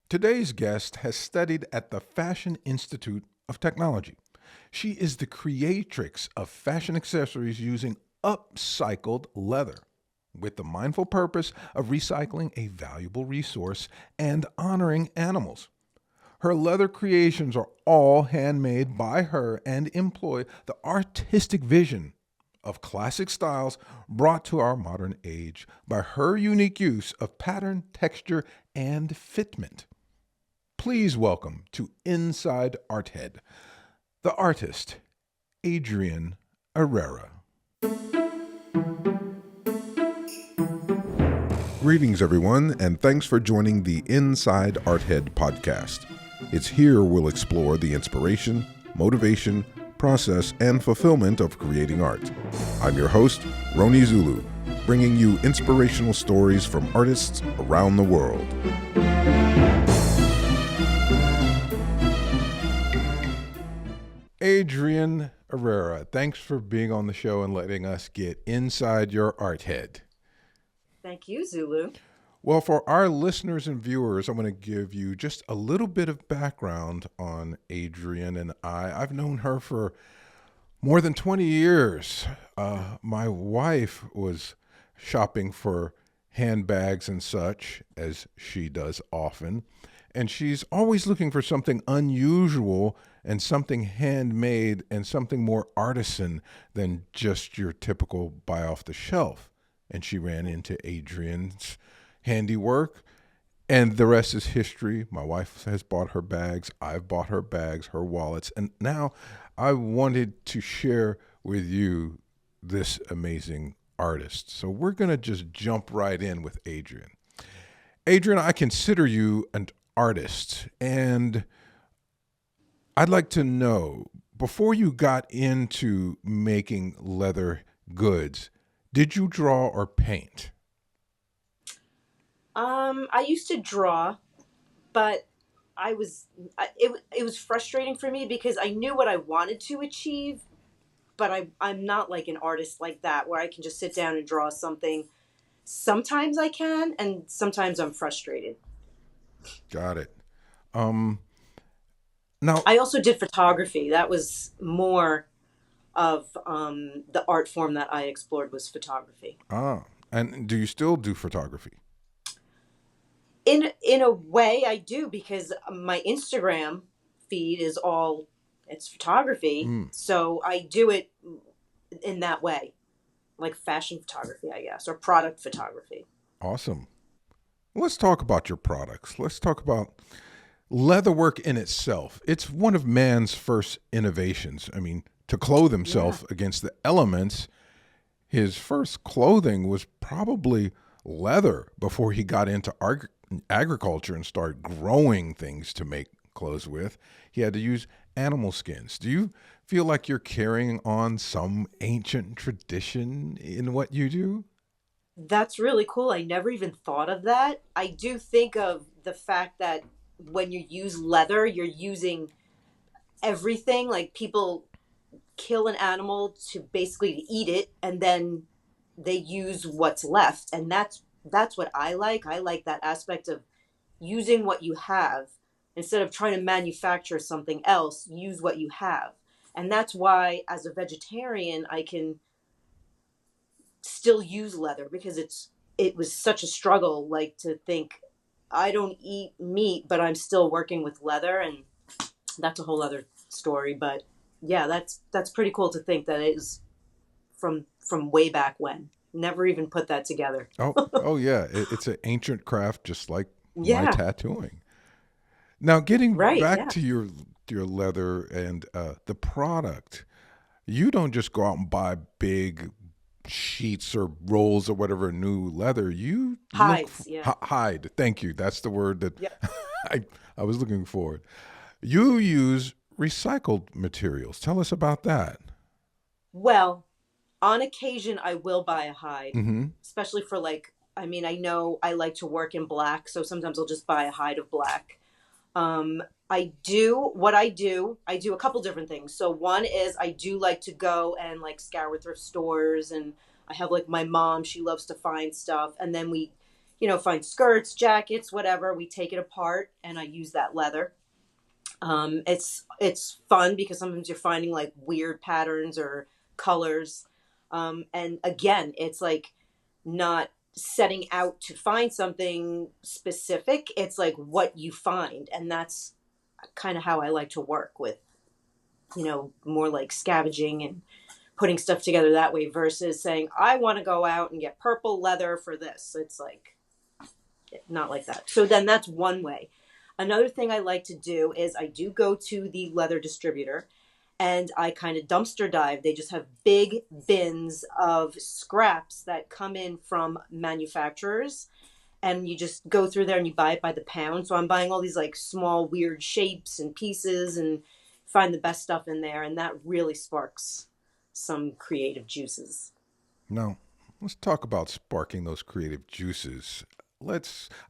Today's guest has studied at the Fashion Institute of Technology. She is the creatrix of fashion accessories using upcycled leather, with the mindful purpose of recycling a valuable resource and honoring animals. Her leather creations are all handmade by her and employ the artistic vision of classic styles brought to our modern age by her unique use of pattern, texture, and fitment. Please welcome to Inside Arthead, the artist, Adriane Errera. Greetings, everyone, and thanks for joining the Inside Arthead podcast. It's here we'll explore the inspiration, motivation, process, and fulfillment of creating art. I'm your host, Roni Zulu, bringing you inspirational stories from artists around the world. Adriane Errera, thanks for being on the show and letting us get inside your art head. Thank you, Zulu. Well, for our listeners and viewers, I'm going to give you just a little bit of background on Adriane and I. I've known her for more than 20 years. My wife was shopping for handbags and such, as she does often, and she's always looking for something unusual and something handmade and something more artisan than just your typical buy off the shelf. And she ran into Adriane's handiwork, and the rest is history. My wife has bought her bags, I've bought her bags, her wallets, and now I wanted to share with you this amazing artist. So we're going to just jump right in with Adriane. Adriane, I consider you an artist, and I'd like to know, before you got into making leather goods, did you draw or paint? I used to draw, but it was frustrating for me because I knew what I wanted to achieve, but I'm not like an artist like that where I can just sit down and draw something. Sometimes I can, and sometimes I'm frustrated. Got it. Now, I also did photography. That was more of the art form that I explored was photography. And do you still do photography? In a way, I do, because my Instagram feed is it's photography. So I do it in that way, like fashion photography, I guess, or product photography. Awesome. Let's talk about your products. Let's talk about leatherwork in itself. It's one of man's first innovations. I mean, to clothe himself against the elements, his first clothing was probably leather before he got into agriculture and started growing things to make clothes with. He had to use animal skins. Do you feel like you're carrying on some ancient tradition in what you do? That's really cool. I never even thought of that. I do think of the fact that when you use leather, you're using everything. Like, people kill an animal to basically eat it, and then they use what's left, and that's what I like. I like that aspect of using what you have instead of trying to manufacture something else. Use what you have, and that's why, as a vegetarian, I can still use leather, because it was such a struggle, like, to think I don't eat meat but I'm still working with leather, and that's a whole other story. But yeah, that's pretty cool to think that it is from way back when. Never even put that together. Oh yeah. It's an ancient craft, just like my Yeah. tattooing. Now, getting Right. back Yeah. to your leather and the product, you don't just go out and buy big sheets or rolls or whatever new leather. You Hides. Yeah. hide. Thank you. That's the word that Yep. I was looking for. You use recycled materials. Tell us about that. Well, on occasion, I will buy a hide, Mm-hmm. especially for, like, I mean, I know I like to work in black, so sometimes I'll just buy a hide of black. I do a couple different things. So one is, I do like to go and, like, scour thrift stores, and I have, like, my mom, she loves to find stuff, and then we find skirts, jackets, whatever. We take it apart, and I use that leather. It's fun because sometimes you're finding like weird patterns or colors, and again, it's like not setting out to find something specific. It's like what you find, and that's kind of how I like to work with, more like scavenging and putting stuff together that way versus saying I want to go out and get purple leather for this. It's like not like that. So then that's one way. Another thing I like to do is I do go to the leather distributor and I kind of dumpster dive. They just have big bins of scraps that come in from manufacturers, and you just go through there and you buy it by the pound. So I'm buying all these like small weird shapes and pieces and find the best stuff in there, and that really sparks some creative juices. Now, let's talk about sparking those creative juices.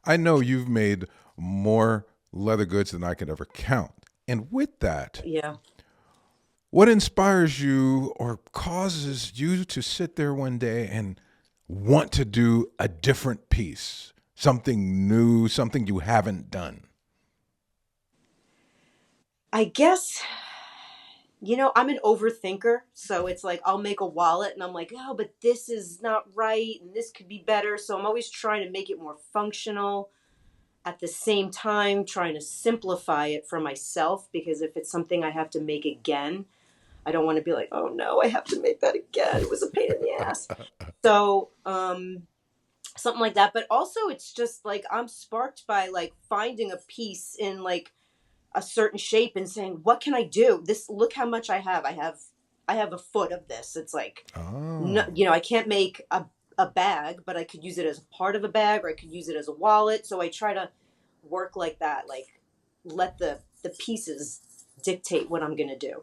I know you've made more leather goods than I could ever count. And with that, Yeah. what inspires you or causes you to sit there one day and want to do a different piece, something new, something you haven't done? I guess, I'm an overthinker. So it's like I'll make a wallet and I'm like, oh, but this is not right and this could be better. So I'm always trying to make it more functional, at the same time trying to simplify it for myself, because if it's something I have to make again, I don't want to be like, oh no, I have to make that again. It was a pain in the ass. So, something like that. But also it's just like I'm sparked by like finding a piece in like a certain shape and saying, what can I do? This, look how much I have. I have a foot of this. It's like, no, Oh, I can't make a bag, but I could use it as a part of a bag, or I could use it as a wallet. So I try to work like that, like let the pieces dictate what I'm going to do.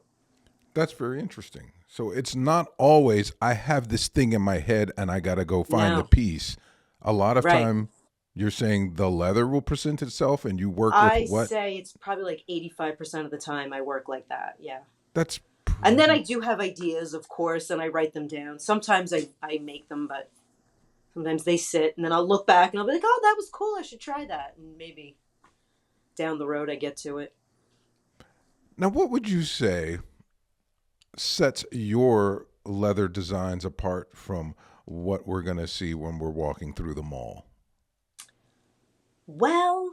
that's very interesting. So it's not always I have this thing in my head and I got to go find the No. piece. A lot of Right. time you're saying the leather will present itself and you work with I what? say it's probably like 85% of the time I work like that. Yeah. That's And then I pretty. do have ideas, of course, and I write them down. Sometimes I make them, but sometimes they sit, and then I'll look back and I'll be like, oh, that was cool. I should try that. And maybe down the road I get to it. Now, what would you say sets your leather designs apart from what we're going to see when we're walking through the mall? Well,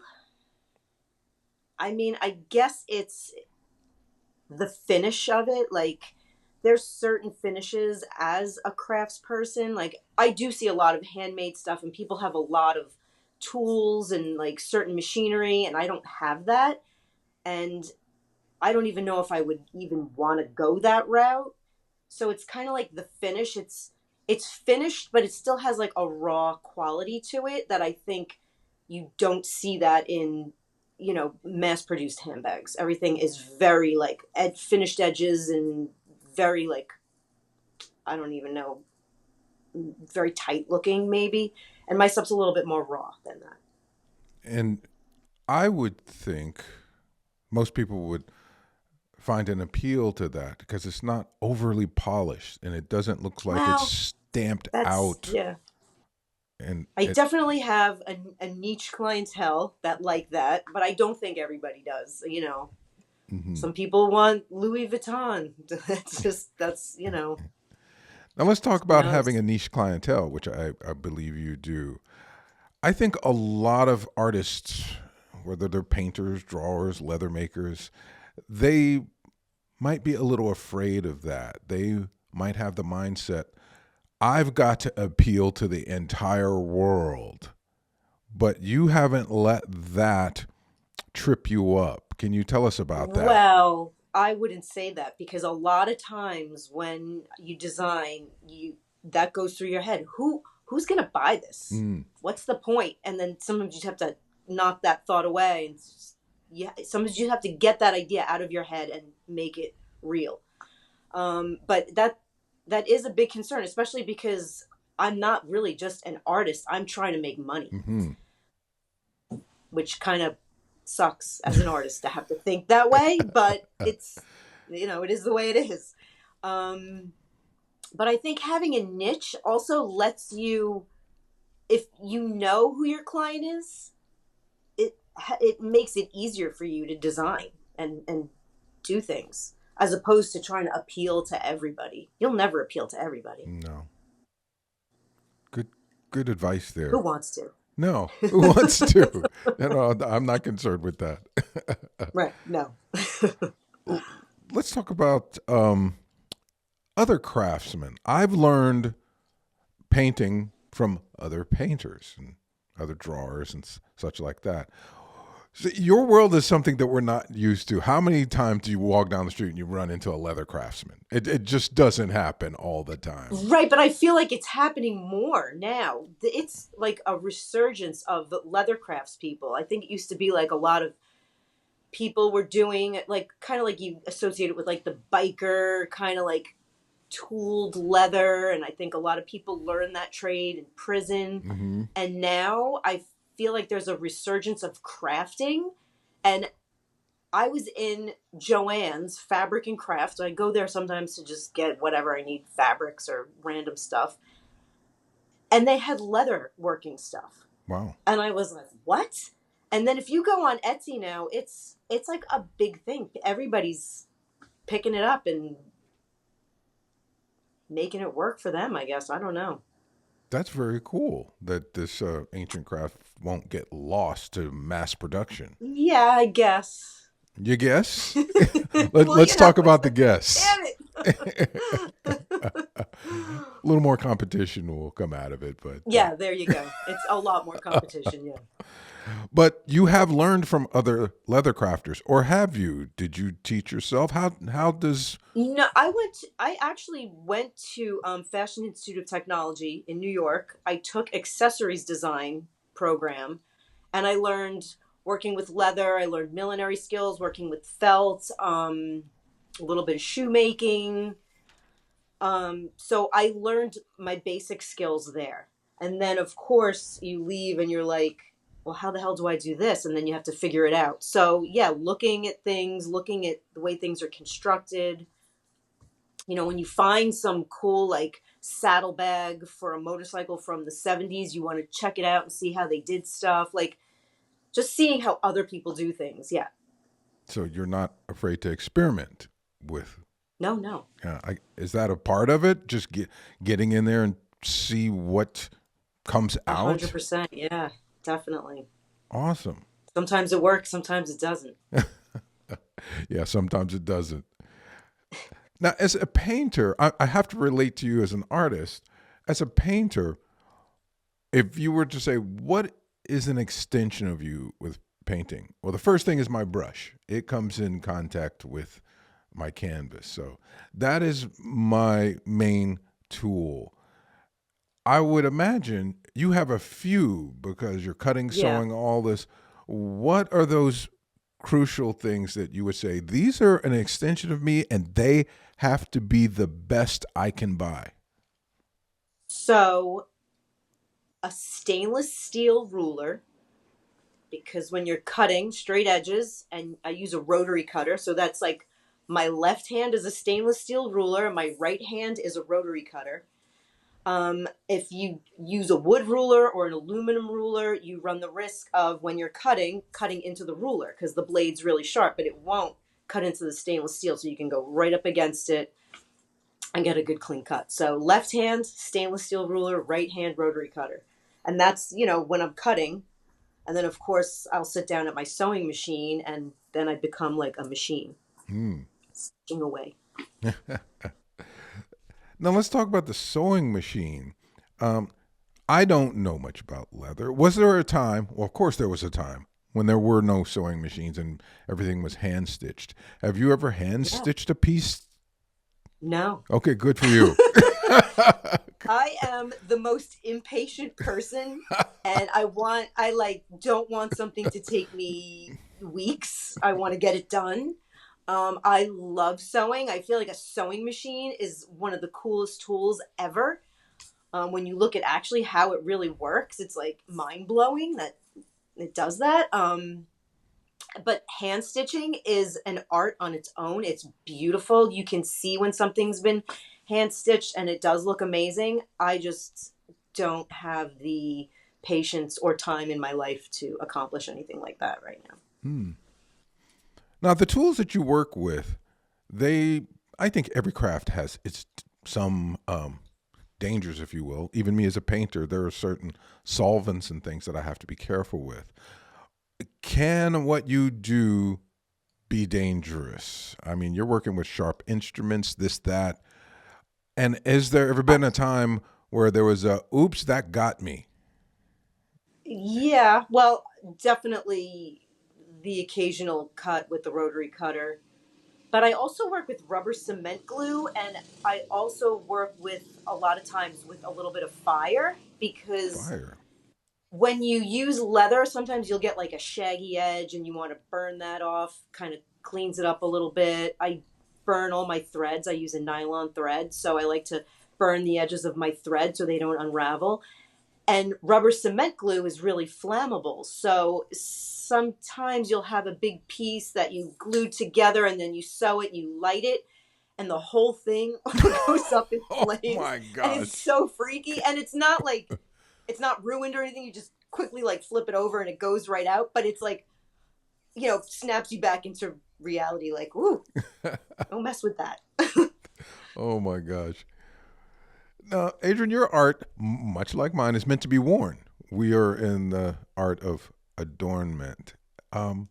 I mean, I guess it's the finish of it. Like, there's certain finishes as a crafts person. Like, I do see a lot of handmade stuff, and people have a lot of tools and like certain machinery, and I don't have that. And I don't even know if I would even want to go that route. So it's kind of like the finish. It's finished, but it still has like a raw quality to it that I think you don't see that in mass produced handbags. Everything is very like finished edges and very like, I don't even know, very tight looking maybe. And my stuff's a little bit more raw than that. And I would think most people would find an appeal to that because it's not overly polished and it doesn't look like it's Well, stamped that's, out yeah. and I it. definitely have a niche clientele that like that, but I don't think everybody does. Mhm. Some people want Louis Vuitton. Now let's talk Who about having knows? a niche clientele, which I believe you do. I think a lot of artists, whether they're painters, drawers, leather makers, they might be a little afraid of that. They might have the mindset, I've got to appeal to the entire world. But you haven't let that trip you up. Can you tell us about that? Well, I wouldn't say that because a lot of times when you design, you that goes through your head. Who's gonna buy this? Mm. What's the point? And then sometimes you just have to knock that thought away, and yeah, sometimes you have to get that idea out of your head and make it real. But that is a big concern, especially because I'm not really just an artist. I'm trying to make money, Hmm. which kind of sucks as an artist to have to think that way, but it is the way it is. Um, but I think having a niche also lets you if you know who your client is, it makes it easier for you to design and do things as opposed to trying to appeal to everybody. You'll never appeal to everybody. No. Good good advice Who there. wants to? No. Who wants to? No, I'm not concerned with that. Right. No. Let's talk about other craftsmen. I've learned painting from other painters and other drawers and such like that. So your world is something that we're not used to. How many times do you walk down the street and you run into a leather craftsman? It just doesn't happen all the time. Right, but I feel like it's happening more now. It's like a resurgence of leather crafts people. I think it used to be like a lot of people were doing like kind of like you associate it with like the biker kind of like tooled leather, and I think a lot of people learn that trade in prison. Mm-hmm. And now I feel like there's a resurgence of crafting. And I was in Joann's Fabric and Craft. I go there sometimes to just get whatever I need, fabrics or random stuff. And they had leather working stuff. Wow. And I was like, "What?" And then if you go on Etsy now, it's like a big thing. Everybody's picking it up and making it work for them, I guess. I don't know. That's very cool that this ancient craft won't get lost to mass production. Yeah, I guess. You guess? Well, Let's talk about the guess. damn it. A little more competition will come out of it, but Yeah, there you go. It's a lot more competition, yeah. but you have learned from other leather crafters, or have you? Did you teach yourself? How does No, I actually went to Fashion Institute of Technology in New York. I took accessories design program, and I learned working with leather. I learned millinery skills, working with felt, a little bit of shoemaking. So I learned my basic skills there. And then, of course, you leave and you're like, well, how the hell do I do this? And then you have to figure it out. So, yeah, looking at things, looking at the way things are constructed. You know, when you find some cool, like, saddlebag for a motorcycle from the 70s, you want to check it out and see how they did stuff. Like, just seeing how other people do things. Yeah. so you're not afraid to experiment with? No, no. Is that a part of it? Just getting in there and see what comes out. 100%. Yeah, definitely. Awesome. Sometimes it works, sometimes it doesn't. Yeah, sometimes it doesn't. Now, as a painter, I have to relate to you as an artist. As a painter, if you were to say, what is an extension of you with painting? Well, the first thing is my brush. It comes in contact with my canvas. So that is my main tool. I would imagine you have a few because you're cutting, Yeah. sewing, all this. What are those crucial things that you would say, these are an extension of me and they have to be the best I can buy? So, a stainless steel ruler, because when you're cutting straight edges, and I use a rotary cutter, so that's like my left hand is a stainless steel ruler, and my right hand is a rotary cutter. If you use a wood ruler or an aluminum ruler, you run the risk of when you're cutting into the ruler because the blade's really sharp, but it won't cut into the stainless steel. So you can go right up against it and get a good clean cut. So left hand, stainless steel ruler, right hand, rotary cutter. And that's, when I'm cutting. And then, of course, I'll sit down at my sewing machine and then I become like a machine, stitching away. Now let's talk about the sewing machine. I don't know much about leather. Was there a time? Well, of course there was a time when there were no sewing machines and everything was hand stitched. Have you ever hand Yeah. stitched a piece? No. Okay, good for you. I am the most impatient person, and I don't want something to take me weeks. I want to get it done. I love sewing. I feel like a sewing machine is one of the coolest tools ever. When you look at actually how it really works, it's like mind blowing that it does that. But hand stitching is an art on its own. It's beautiful. You can see when something's been hand stitched and it does look amazing. I just don't have the patience or time in my life to accomplish anything like that right now. Hmm. Now, the tools that you work with, they, I think every craft has its some dangers, if you will. Even me as a painter, there are certain solvents and things that I have to be careful with. Can what you do be dangerous? I mean, you're working with sharp instruments, this, that. And has there ever been a time where there was a, oops, that got me? Yeah, well, definitely the occasional cut with the rotary cutter. But I also work with rubber cement glue, and I also work with a lot of times with a little bit of fire because Fire. when you use leather, sometimes you'll get like a shaggy edge and you want to burn that off, kind of cleans it up a little bit. I burn all my threads. I use a nylon thread, so I like to burn the edges of my thread so they don't unravel. And rubber cement glue is really flammable. So sometimes you'll have a big piece that you glue together and then you sew it, you light it, and the whole thing goes up in Oh flames. my And it's gosh. so freaky. And it's not like, it's not ruined or anything. You just quickly like flip it over and it goes right out. But it's like, snaps you back into reality. Like, ooh, don't mess with that. Oh my gosh. Now, Adrian, your art, much like mine, is meant to be worn. We are in the art of adornment. Um,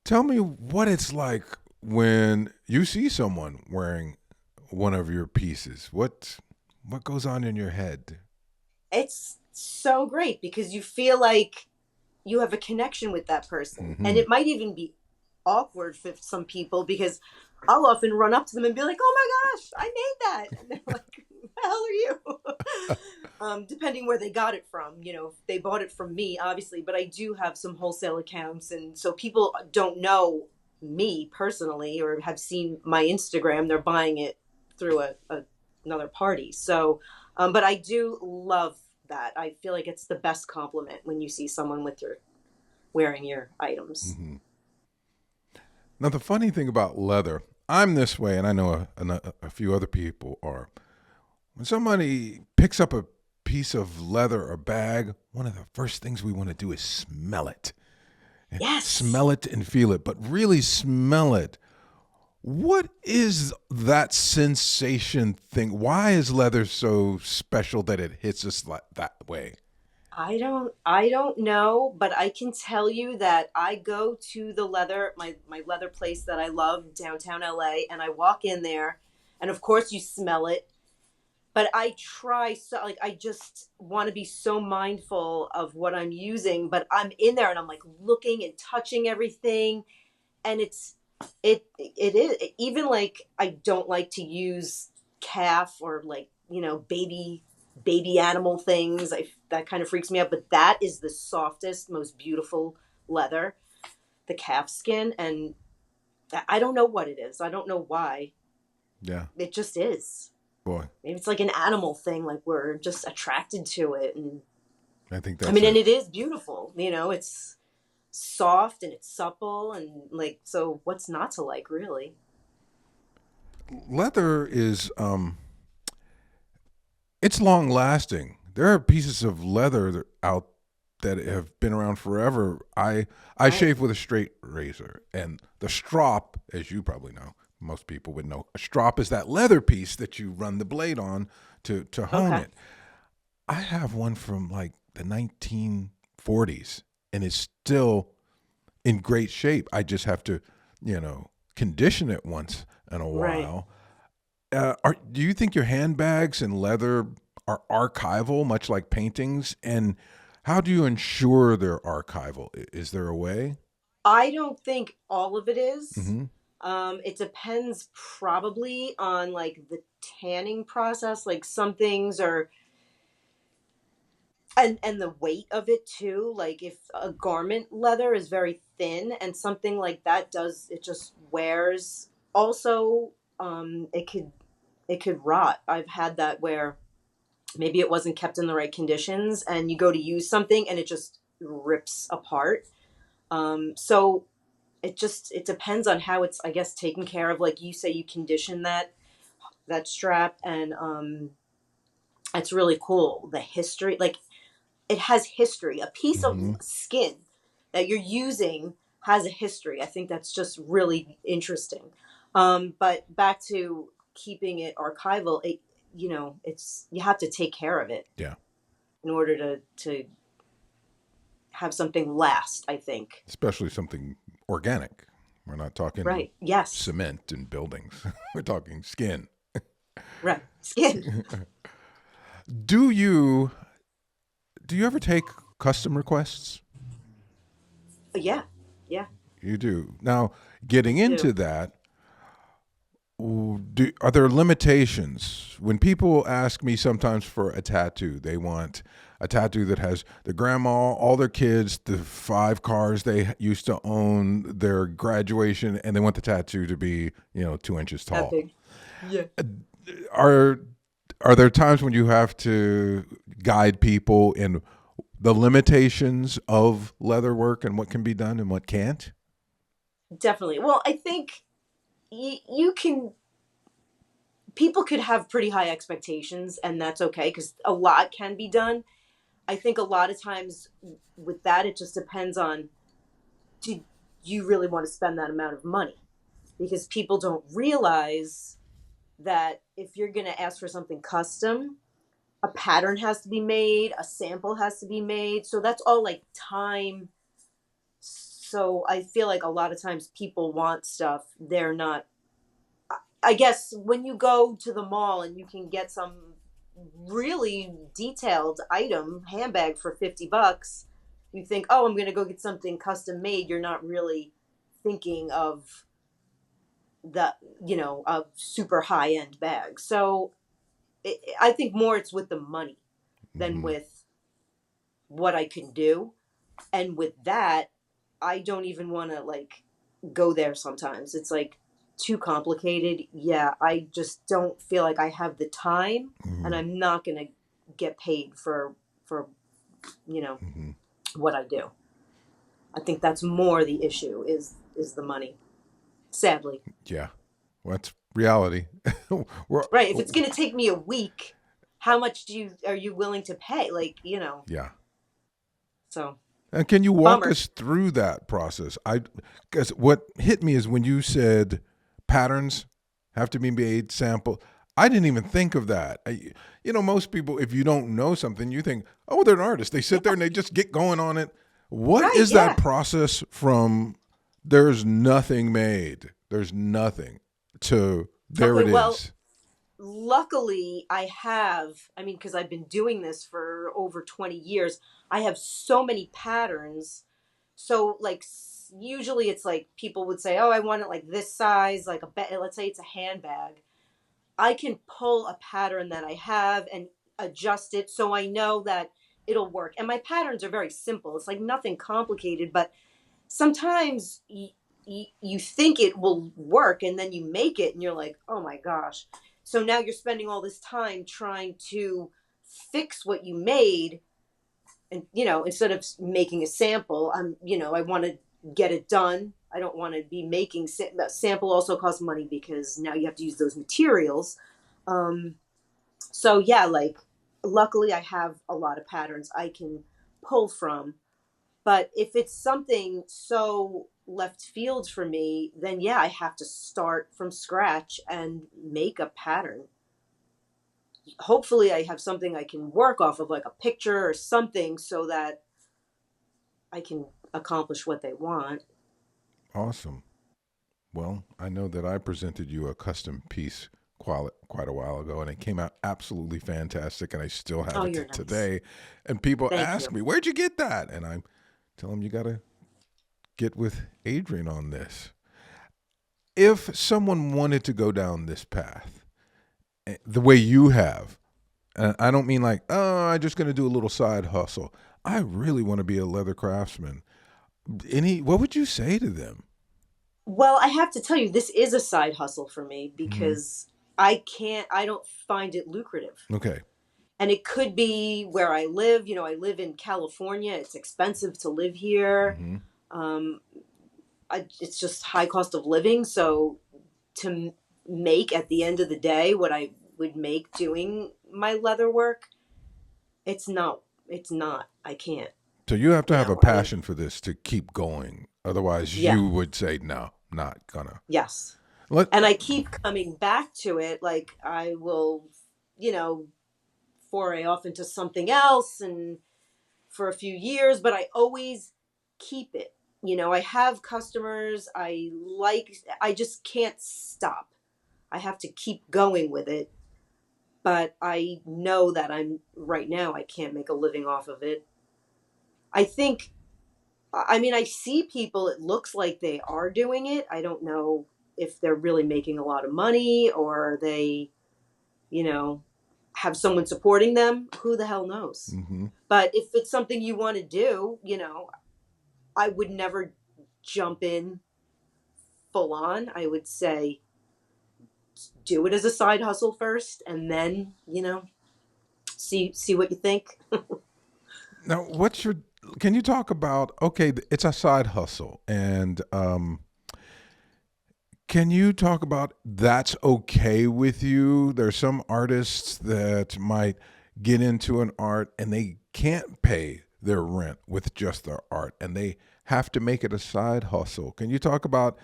Tell me what it's like when you see someone wearing one of your pieces. What goes on in your head? It's so great because you feel like you have a connection with that person. And Mm-hmm. it might even be awkward for some people because I'll often run up to them and be like, "Oh my gosh, I made that." And they're like, "Who the hell are you?" Depending where they got it from. If they bought it from me, obviously, but I do have some wholesale accounts. And so people don't know me personally or have seen my Instagram. They're buying it through another party. So, but I do love that. I feel like it's the best compliment when you see someone with your wearing your items. Mm-hmm. Now, the funny thing about leather, I'm this way, and I know a few other people are. When somebody picks up a piece of leather or bag, one of the first things we want to do is smell it. Yes. Smell it and feel it, but really smell it. What is that sensation thing? Why is leather so special that it hits us like that way? I don't know, but I can tell you that I go to the my leather place that I love downtown LA, and I walk in there, and of course you smell it, but I try, so like I just want to be so mindful of what I'm using, but I'm in there and I'm like looking and touching everything, and it is even like I don't like to use calf or like baby animal things. That kind of freaks me out, but that is the softest, most beautiful leather, the calf skin. And I don't know what it is. I don't know why. Yeah, It just is. boy, Maybe it's like an animal thing, like we're just attracted to it. And I think I that's mean, and it. it is beautiful. It's soft and it's supple, and like, so what's not to like, really? Leather is it's long lasting. There are pieces of leather out that have been around forever. I Right. shave with a straight razor, and the strop, as you probably know, most people would know, a strop is that leather piece that you run the blade on to hone Okay. it. I have one from like the 1940s, and it's still in great shape. I just have to, condition it once in a Right. while. Do you think your handbags and leather are archival, much like paintings? And how do you ensure they're archival? Is there a way? I don't think all of it is. Mm-hmm. It depends probably on like the tanning process. Like some things are, and the weight of it too. Like if a garment leather is very thin and something like that does, it just wears. Also, it could rot. I've had that where maybe it wasn't kept in the right conditions, and you go to use something and it just rips apart. So it depends on how it's, I guess, taken care of. Like you say, you condition that strap, and It's really cool. The history, like it has history. A piece of Hmm. skin that you're using has a history. I think that's just really interesting. But back to keeping it archival, it's you have to take care of it Yeah. in order to have something last. I think. Especially something organic. We're not talking Right. Yes. cement and buildings. We're talking skin. Right. Skin. Do you do you ever take custom requests? Yeah. Yeah. You do. Now, getting I do. into that, are there limitations? When people ask me sometimes for a tattoo, they want a tattoo that has the grandma, all their kids, the 5 cars they used to own, their graduation, and they want the tattoo to be, 2 inches That tall. big. Yeah. Are are there times when you have to guide people in the limitations of leather work and what can be done and what can't? Definitely. Well, I think you can people could have pretty high expectations and that's okay because a lot can be done. I think a lot of times with that it just depends on, do you really want to spend that amount of money, because people don't realize that if you're going to ask for something custom, a pattern has to be made, a sample has to be made, so that's all like time. So I feel like a lot of times people want stuff they're not. I guess when you go to the mall and you can get some really detailed item handbag for $50, you think, oh, I'm going to go get something custom made. You're not really thinking of a super high end bag. So I think more it's with the money than Hmm. with what I can do. And with that, I don't even want to like go there sometimes. It's like too complicated. Yeah, I just don't feel like I have the time, and Hmm. I'm not going to get paid for you know Hmm. what I do. I think that's more the issue is the money. Sadly. Yeah, well, that's reality. We're, Right, if it's going to take me a week, how much are you willing to pay? Like, yeah. so And can you walk bummer. us through that process? I Because what hit me is when you said patterns have to be made sample. I didn't even think of that. Most people, if you don't know something, you think, oh, they're an artist. They sit there Yeah. and they just get going on it. What Right, is that yeah. process from there's nothing made, there's nothing to there Okay, it well, is? luckily I mean, because I've been doing this for over 20 years, I have so many patterns. So like usually it's like people would say, oh, I want it like this size, like let's say it's a handbag. I can pull a pattern that I have and adjust it so I know that it'll work. And my patterns are very simple. It's like nothing complicated, but sometimes you think it will work and then you make it and you're like, oh my gosh. So now you're spending all this time trying to fix what you made. And, instead of making a sample, I want to get it done. I don't want to be making sample also costs money because now you have to use those materials. Um, so yeah, like luckily I have a lot of patterns I can pull from, but if it's something so left field for me, then yeah, I have to start from scratch and make a pattern. Hopefully, I have something I can work off of, like a picture or something, so that I can accomplish what they want. Awesome. Well, I know that I presented you a custom piece quite a while ago, and it came out absolutely fantastic, and I still have Oh, it you're nice. today. And people Thank ask you. me, "Where'd you get that?" And I tell them, "You got to get with Adrian on this." If someone wanted to go down this path, the way you have, and I don't mean like, "Oh, I'm just going to do a little side hustle." I really want to be a leather craftsman. What would you say to them? Well, I have to tell you, this is a side hustle for me Hmm. because I don't find it lucrative. Okay. And it could be where I live. I live in California. It's expensive to live here. Hmm. Um, it's just high cost of living. So to make at the end of the day what I would make doing my leather work, it's not. It's not. I can't. So you have to have a No, I passion for this to keep going. Otherwise, yeah, you would say, no, not gonna. yes. Let, And I keep coming back to it. Like I will, you know, foray off into something else and for a few years, but I always keep it. You know, I have customers. I just can't stop. I have to keep going with it. But I know that I'm right now, I can't make a living off of it. I think, I mean, I see people, it looks like they are doing it. I don't know if they're really making a lot of money or they, you know, have someone supporting them. Who the hell knows? mm-hmm. But if it's something you want to do, you know, I would never jump in full on. I would say do it as a side hustle first and then, you know, see what you think. Now, can you talk about, okay, it's a side hustle. And can you talk about that's okay with you? There's some artists that might get into an art and they can't pay their rent with just their art and they have to make it a side hustle. Can you talk about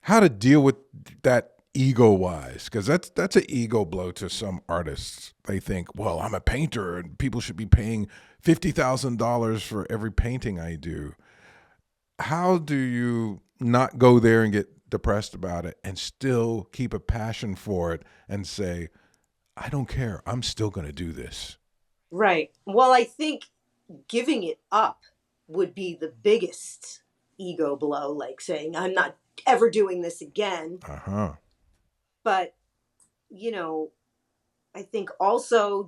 how to deal with that ego wise? Because that's an ego blow to some artists. They think, well, I'm a painter and people should be paying $50,000 for every painting I do. How do you not go there and get depressed about it and still keep a passion for it and say, I don't care, I'm still going to do this? Right. Well, I think giving it up would be the biggest ego blow, like saying, I'm not ever doing this again. Uh-huh. But, you know, I think also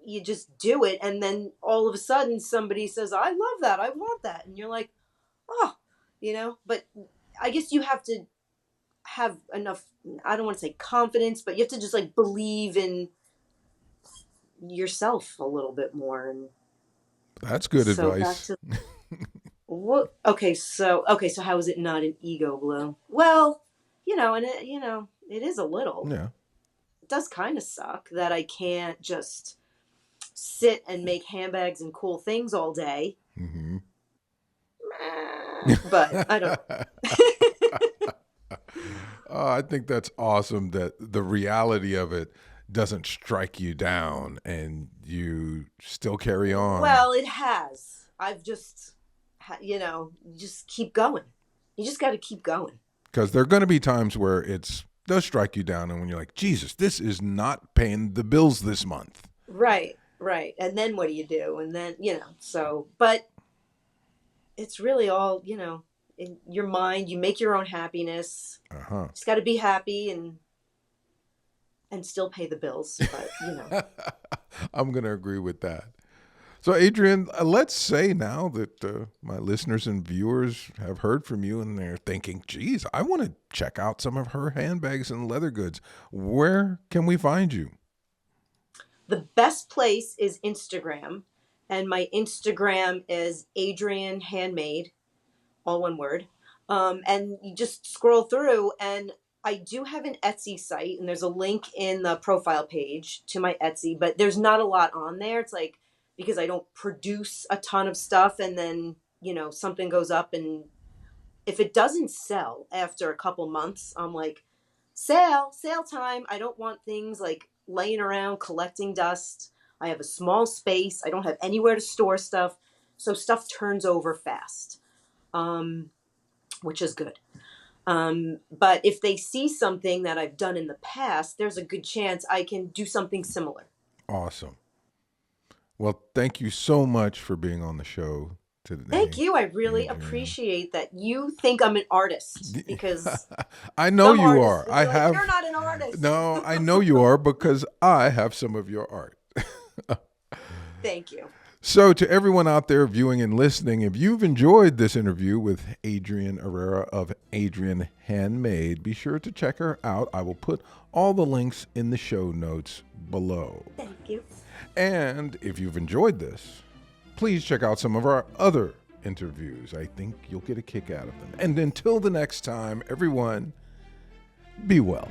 you just do it. And then all of a sudden somebody says, I love that. I want that. And you're like, oh, you know, but I guess you have to have enough, I don't want to say confidence, but you have to just like believe in yourself a little bit more. And That's good so back advice. to what? So how is it not an ego blow? Well, you know, and it is a little. Yeah. It does kind of suck that I can't just sit and make handbags and cool things all day. Mm-hmm. But I don't. I think that's awesome that the reality of it doesn't strike you down and you still carry on. Well, it has. I've just, you just keep going. You just got to keep going. Because there are going to be times where does strike you down and when you're like, Jesus, this is not paying the bills this month. Right. And then what do you do? And then, but it's really all, in your mind. You make your own happiness. Uh-huh. Just got to be happy and still pay the bills. But, I'm going to agree with that. So, Adriane, let's say now that my listeners and viewers have heard from you and they're thinking, geez, I want to check out some of her handbags and leather goods. Where can we find you? The best place is Instagram. And my Instagram is Adriane Handmade, all one word. And you just scroll through, and I do have an Etsy site, and there's a link in the profile page to my Etsy, but there's not a lot on there. It's like, because I don't produce a ton of stuff, and then, something goes up, and if it doesn't sell after a couple months, I'm like, sale time. I don't want things like laying around collecting dust. I have a small space. I don't have anywhere to store stuff. So stuff turns over fast, which is good. But if they see something that I've done in the past, there's a good chance I can do something similar. Awesome. Well, thank you so much for being on the show today. Thank you. I really appreciate that you think I'm an artist, because I know you are. You're not an artist. No, I know you are because I have some of your art. Thank you. So to everyone out there viewing and listening, if you've enjoyed this interview with Adriane Errera of Adriane Handmade, be sure to check her out. I will put all the links in the show notes below. Thank you. And if you've enjoyed this, please check out some of our other interviews. I think you'll get a kick out of them. And until the next time, everyone, be well.